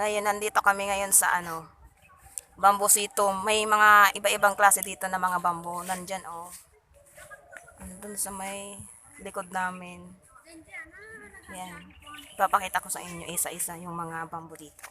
Ngayon, nandito kami ngayon sa Bambusito. May mga iba-ibang klase dito na mga bambu. Nandyan, oh. Andun sa may likod namin. Yan. Ipapakita ko sa inyo isa-isa yung mga bambu dito.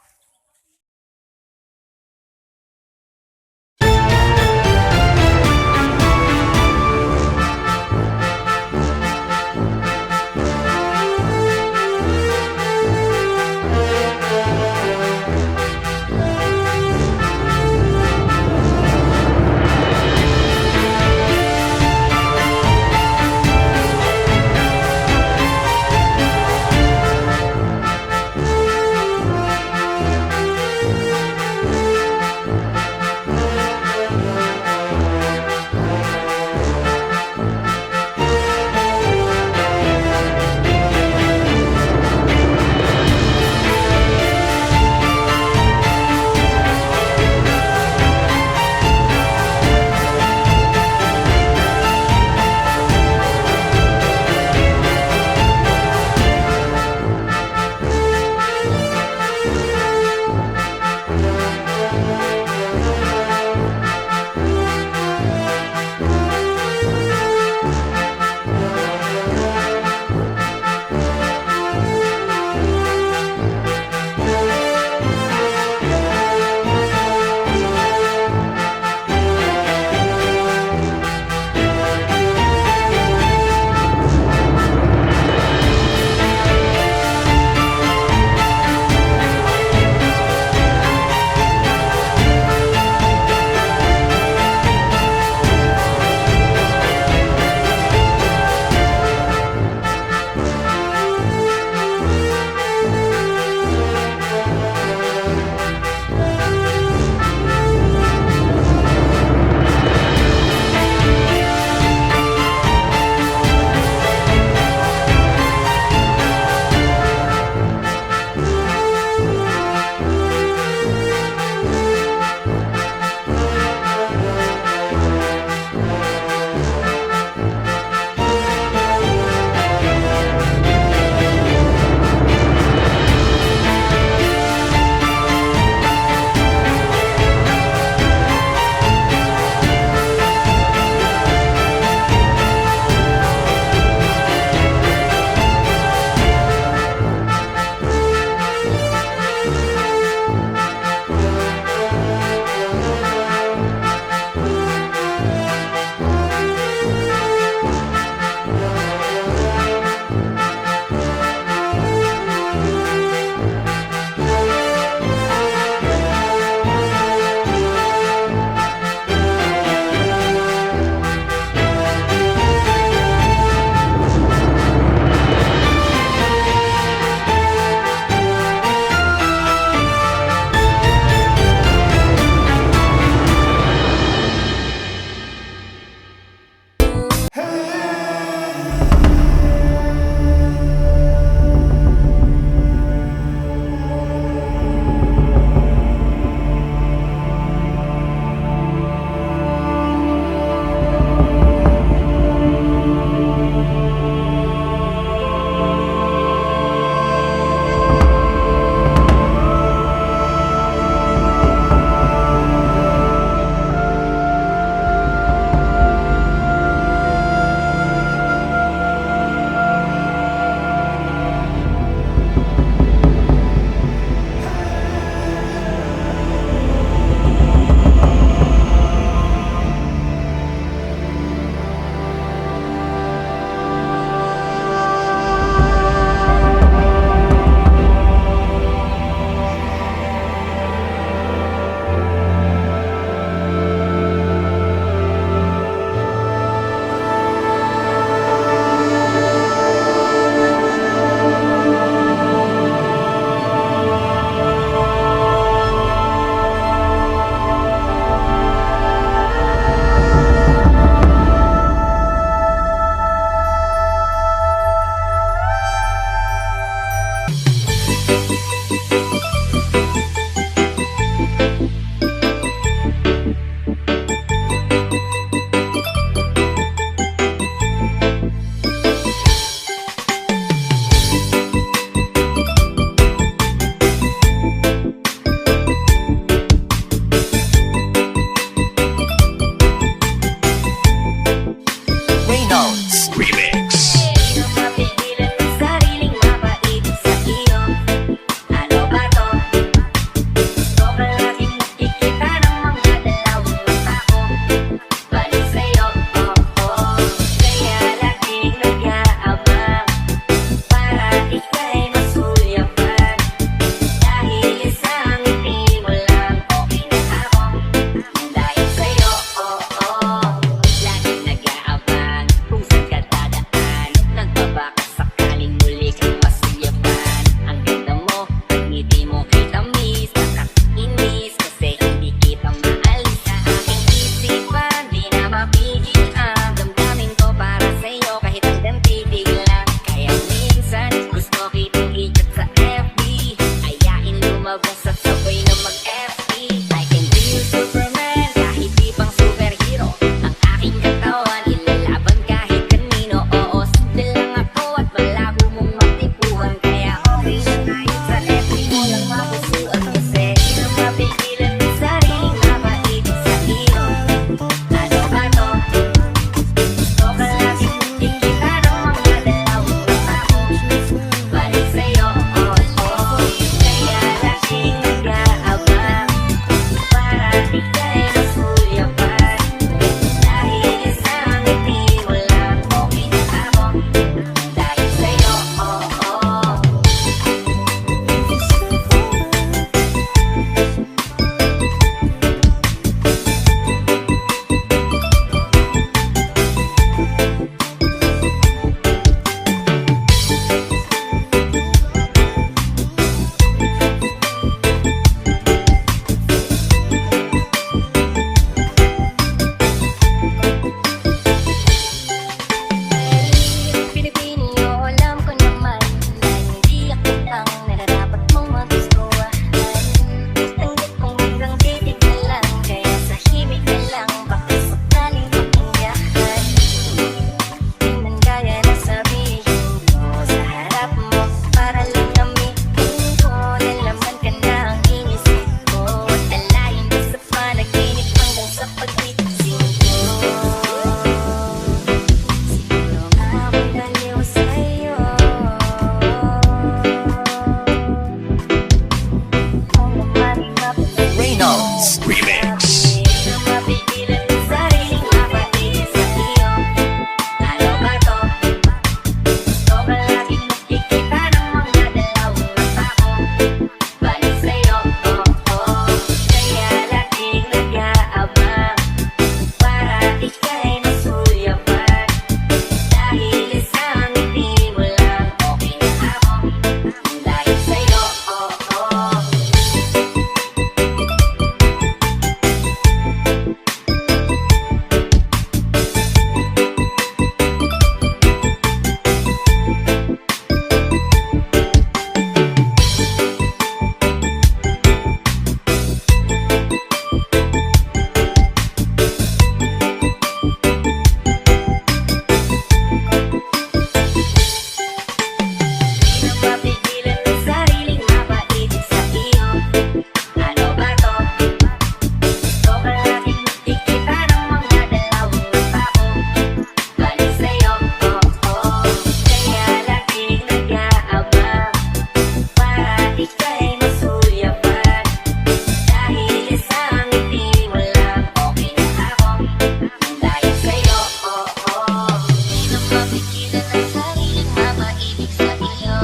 Sariling mapaibig sa iyo.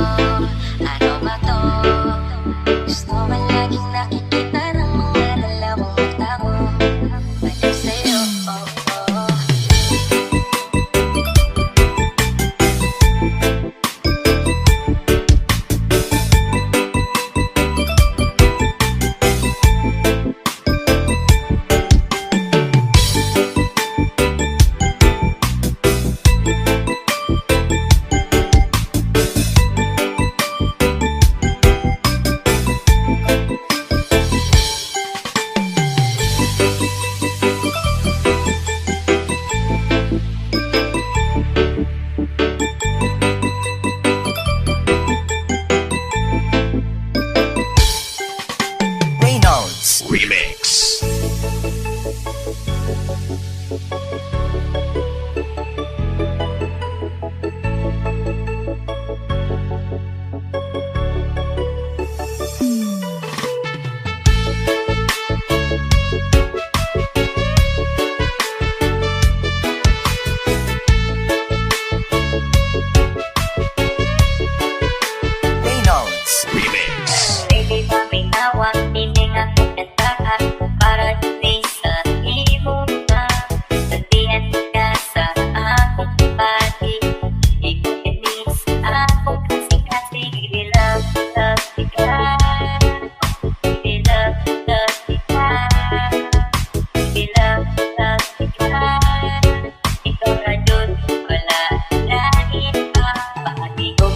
Ano ba to? Gusto ka laging nakikita ng mga dalawang mata ko. Baliw sa'yo, oh, oh. Reynolds. Remix. Reynolds. Remix. Pwede ba may nawang tinig ako kantahan para di sa imo na sandihan ka sa akong pati. Ikaw sa akong kasing-kasing. Give me love, love, ikaw. Give me love, love, ikaw. Give me love, love, ikaw. Ikaw na dun, wala lain pa. Pati ko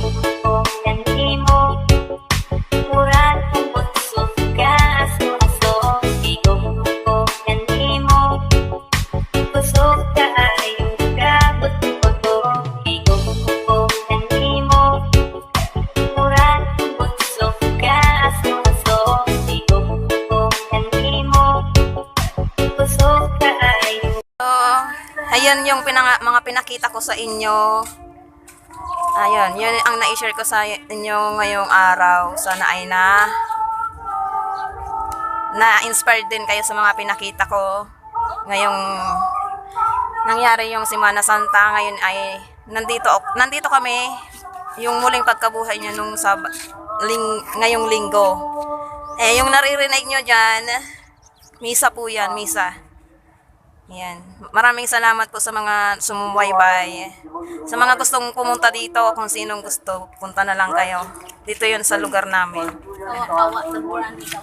nandimo. Murad kong bunso ka, aso-aso. Ikaw ko nandimo. Busog ka, ayaw ka, buto-buto. Ikaw ko nandimo. Murad kong bunso ka, aso-aso. Ikaw ko nandimo. Busog ka, ayaw. So, ayun yung mga pinakita ko sa inyo. Ayun, yun ang na-share ko sa inyo ngayong araw. Sana ay na-inspired din kayo sa mga pinakita ko. Ngayong nangyari yung Semana Santa, ngayon ay nandito kami yung muling pagkabuhay niya nung ngayong linggo. Yung naririnig nyo dyan, misa po yan, misa. Yan. Maraming salamat po sa mga sumubaybay. Sa mga gustong pumunta dito, kung sinong gusto, punta na lang kayo. Dito yun sa lugar namin. Kawa-kawa sa buran dito.